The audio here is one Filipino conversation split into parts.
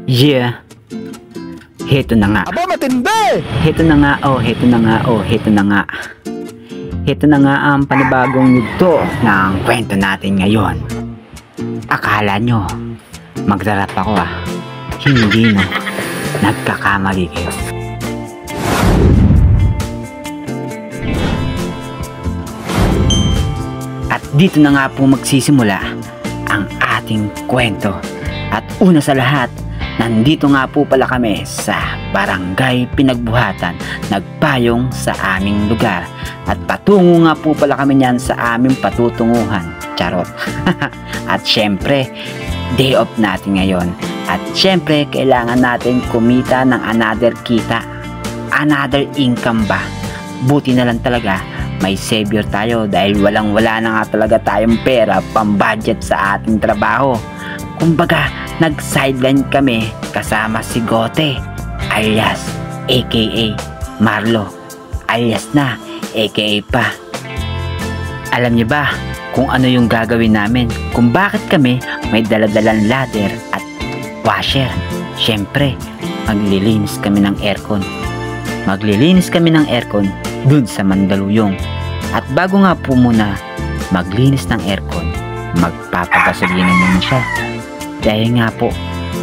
Yeah, heto na nga. Aba, matindi! Heto na nga, heto na nga, heto na nga. Heto na nga ang panibagong yugto ng kwento natin ngayon. Akala nyo, magdarap ako Hindi no, nagkakamali kayo. At dito na nga po magsisimula ang ating kwento. At una sa lahat, nandito nga po pala kami sa Barangay Pinagbuhatan, nagpayong sa aming lugar. At patungo nga po pala kami niyan sa aming patutunguhan. Charot. At syempre, day off natin ngayon. At syempre, kailangan natin kumita ng another kita. Another income ba? Buti na lang talaga, may savior tayo dahil walang-wala na nga talaga tayong pera pang-budget sa ating trabaho. Kumbaga, nag-sideline kami kasama si Gote, alias aka Marlo, alias na aka pa. Alam niyo ba kung ano yung gagawin namin? Kung bakit kami may daladalang ladder at washer? Syempre, maglilinis kami ng aircon. Maglilinis kami ng aircon dun sa Mandaluyong. At bago nga po muna maglinis ng aircon, magpapagasolina naman siya. Dahil nga po,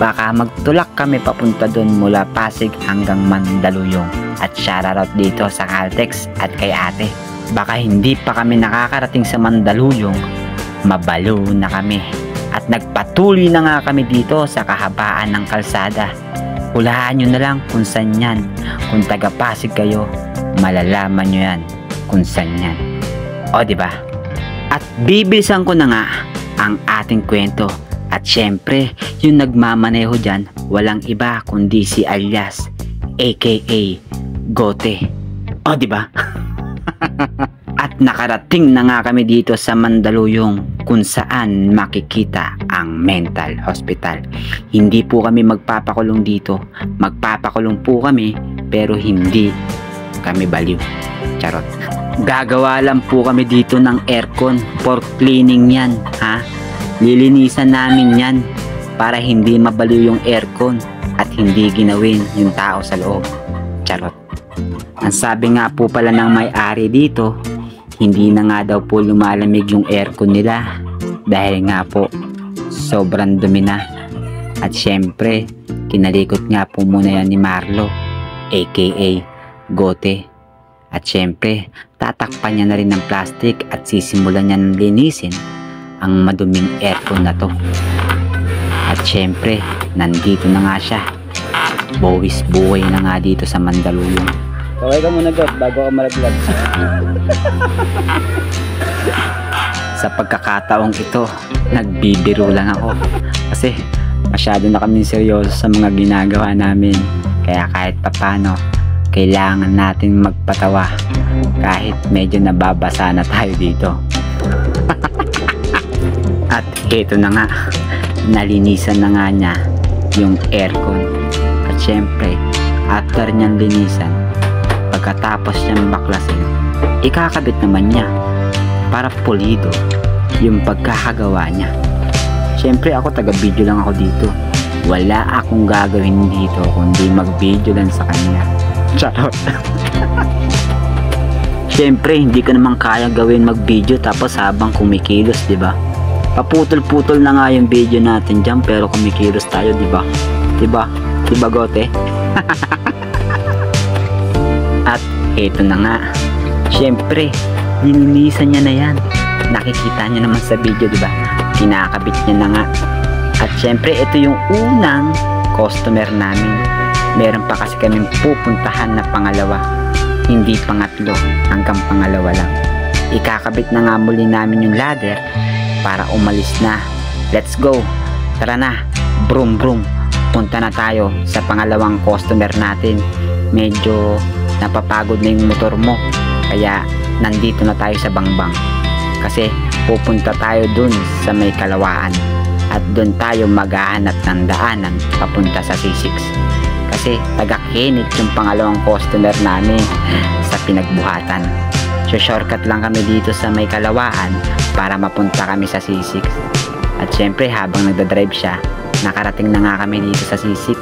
baka magtulak kami papunta dun mula Pasig hanggang Mandaluyong. At shoutout dito sa Caltex at kay ate. Baka hindi pa kami nakakarating sa Mandaluyong, mabalo na kami. At nagpatuloy na nga kami dito sa kahabaan ng kalsada. Hulaan nyo na lang kung saan yan. Kung taga Pasig kayo, malalaman nyo yan kung saan yan. O diba? At bibilisan ko na nga ang ating kwento. At syempre, yung nagmamaneho dyan, walang iba kundi si alias aka Gote. O diba? At nakarating na nga kami dito sa Mandaluyong kung saan makikita ang mental hospital. Hindi po kami magpapakulong dito. Magpapakulong po kami pero hindi kami baliw. Charot. Gagawa lang po kami dito ng aircon for cleaning yan. Lilinisan namin yan para hindi mabaliw yung aircon at hindi ginawin yung tao sa loob. Charot. Ang sabi nga po pala ng may-ari dito, hindi na nga daw po lumalamig yung aircon nila dahil nga po sobrang dumi na. At syempre, kinalikot nga po muna yan ni Marlo aka Gote. At syempre, tatakpan niya na rin ng plastic at sisimulan niya ng linisin ang maduming aircon na to. At syempre, nandito na nga siya. Bowis buhay na nga dito sa Mandaluyong. Kaway ka muna, God, bago ka malaglag. Sa pagkakataong ito, nagbibiro lang ako. Kasi masyado na kami seryoso sa mga ginagawa namin. Kaya kahit papano, kailangan natin magpatawa. Kahit medyo nababasa na tayo dito. At ito na nga, nalinisan na nga niya yung aircon. At syempre, after niyang linisan, pagkatapos niyang baklasin, ikakabit naman niya para pulido yung pagkakagawa niya. Syempre ako taga-video lang ako dito. Wala akong gagawin dito kundi mag-video lang sa kanya. Charot. Syempre hindi ko naman kaya gawin mag-video tapos habang kumikilos, diba? Paputol-putol na nga yung video natin dyan pero kumikilos tayo, diba? Diba? Diba, Gote? At eto na nga, syempre lininisan niya na yan. Nakikita niya naman sa video, diba? Kinakabit niya na nga. At syempre ito yung unang customer namin. Meron pa kasi kaming pupuntahan na pangalawa, hindi pangatlo, hanggang pangalawa lang. Ikakabit na nga muli namin yung ladder para umalis na. Let's go, tara na, brum brum. Punta na tayo sa pangalawang customer natin. Medyo napapagod na yung motor mo, kaya nandito na tayo sa Bangbang. Kasi pupunta tayo dun sa may Kalawaan at dun tayo maghahanap ng daanan papunta sa C6. Kasi taga-Kinit yung pangalawang customer namin sa Pinagbuhatan. So shortcut lang kami dito sa may Kalawaan para mapunta kami sa C6. At syempre habang nagdadrive siya, Nakarating na nga kami dito sa C6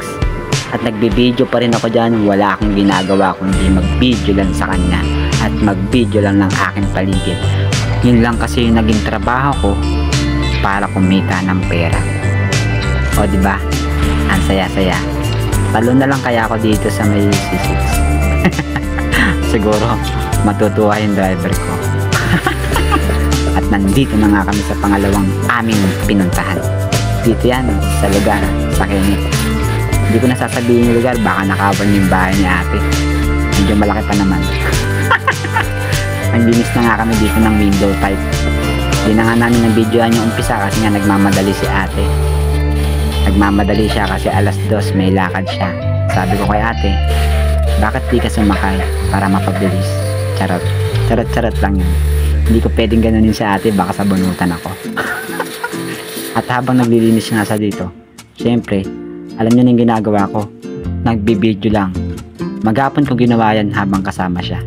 at nagbibideo pa rin ako dyan. Wala akong ginagawa kundi mag-video lang sa kanya at mag-video lang ng aking paligid. Yun lang kasi yung naging trabaho ko para kumita ng pera. O diba? Ang saya-saya. Talo na lang kaya ako dito sa may C6. Siguro matutuwa yung driver ko. At nandito na nga kami sa pangalawang aming pinuntahan. Dito yan, sa lugar, sa Kenit. Hindi ko nasasabihin yung lugar, baka nakawan yung bahay ni ate. Medyo malaki pa naman. Naglinis na nga kami dito ng window type. Hindi na nga namin nabidyoan yung umpisa kasi nga nagmamadali si ate. Nagmamadali siya kasi alas 2 may lakad siya. Sabi ko kay ate, bakit di ka sumakay para mapabilis? Charot. Charot lang yun. Hindi ko pwedeng ganunin si ate, baka sabunutan ako. At habang naglilinis nga sa dito, syempre, alam niyo na yung ginagawa ko. Nagbibideo lang. Maghapon ko ginawa yan habang kasama siya.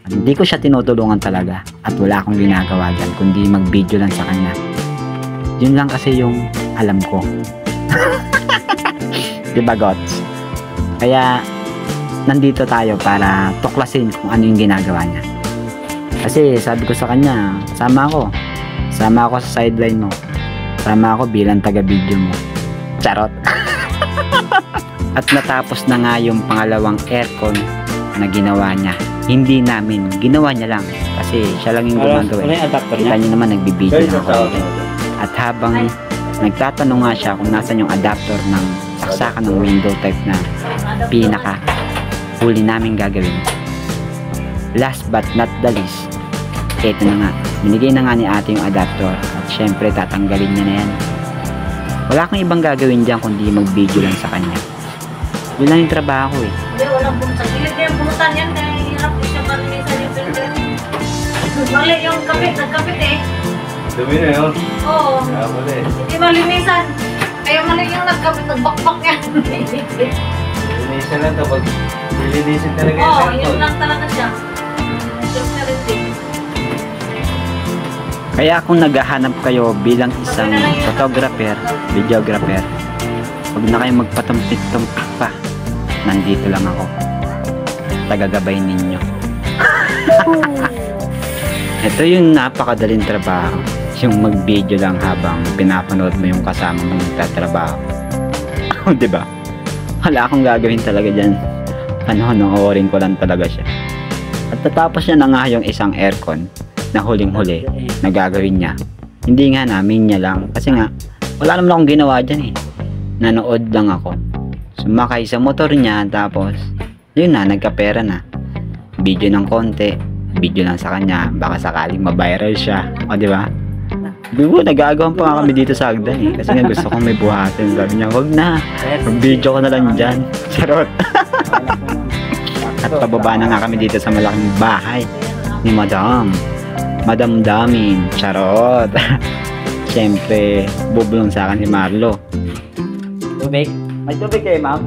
At hindi ko siya tinutulungan talaga at wala akong ginagawa dyan kundi mag-video lang sa kanya. Yun lang kasi yung alam ko. Diba, Gots? Kaya nandito tayo para tuklasin kung ano yung ginagawa niya. Kasi sabi ko sa kanya, sama ako sa sideline mo, sama ako bilang taga-video mo. Charot. At natapos na nga yung pangalawang aircon na ginawa niya. Hindi namin, ginawa niya lang kasi siya lang yung gumagawa. Kita niyo naman nagbibideo na ako. At habang nagtatanong nga siya kung nasan yung adapter ng saksakan ng window type na pinaka huli namin gagawin. Last but not the least, eto na nga, binigay na nga ni ate yung adapter at syempre tatanggalin niya na yan. Wala akong ibang gagawin dyan kundi mag-video lang sa kanya. Yun lang yung trabaho eh. Hindi, walang bumutan. Hindi kaya bumutan yan kaya hirap siya malinisan yung filter. Mali yung kapit, nagkapit eh. Dumi na yun. Oo. Kaya pala eh. Hindi malinisan. Kaya mali yung nagkapit, nagbakbak yan. Linisan lang kapag lilinisin talaga yung Oo, cellphone. yun lang talaga siya. Kaya kung naghahanap kayo bilang isang photographer, videographer, huwag na kayo magpatumpit-tumpit pa. Nandito lang ako. Tagagabay ninyo. Ito yung napakadaling trabaho. Yung mag-video lang habang pinapanood mo yung kasama mo nagtatrabaho. Diba? Wala akong gagawin talaga dyan. Panoorin ko lang talaga siya. At tatapos niya na nga yung isang aircon na huling-huli na gagawin niya. Hindi nga namin niya lang. Kasi nga, wala naman akong ginawa dyan eh. Nanood lang ako. Sumakay sa motor niya tapos, yun na, nagkapera na. Video ng konti. Video lang sa kanya. Baka sakaling mabiral siya. O diba? Diba, nagagawan pa nga kami dito sa Agdan eh. Kasi nga gusto kong may buhatin. Sabi niya, wag na. Mag-video ko na lang dyan. Charot. At pababa na nga kami dito sa malaking bahay ni Madam Damin. Charot. Siyempre, bubulong sa akin si Marlo. Tubig? May tubig kayo, ma'am?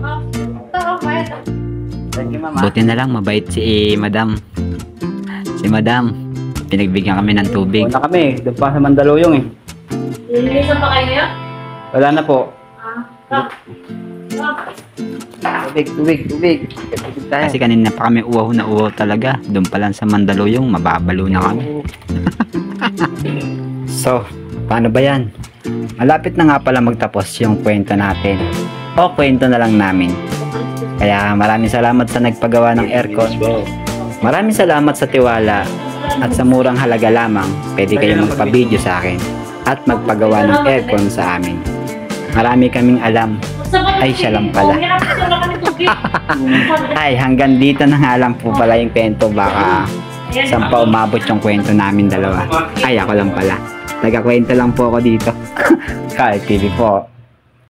Thank you, ma'am. Buti na lang, mabait si Madam. Si Madam, pinagbigyan kami ng tubig. Na kami, doon pa sa Mandaluyong eh. Lilinisan pa kayo ngayon? Wala na po. Tubig tayo. Kasi kanina pa kami uwaw na uwaw talaga. Doon pa lang sa Mandaluyong, mababalo na kami. So, paano ba yan? Malapit na nga pala magtapos yung kwento natin. O kwento na lang namin. Kaya maraming salamat sa nagpagawa ng aircon. Maraming salamat sa tiwala at sa murang halaga lamang pwede kayong magpa-video sa akin at magpagawa ng aircon sa amin. Marami kaming alam. Ay, siya lang pala. Ay, hanggang dito na nga lang po pala yung kwento. Baka saan pa umabot yung kwento namin dalawa. Ay, ako lang pala. Nagkakwento lang po ako dito. Kyle TV po.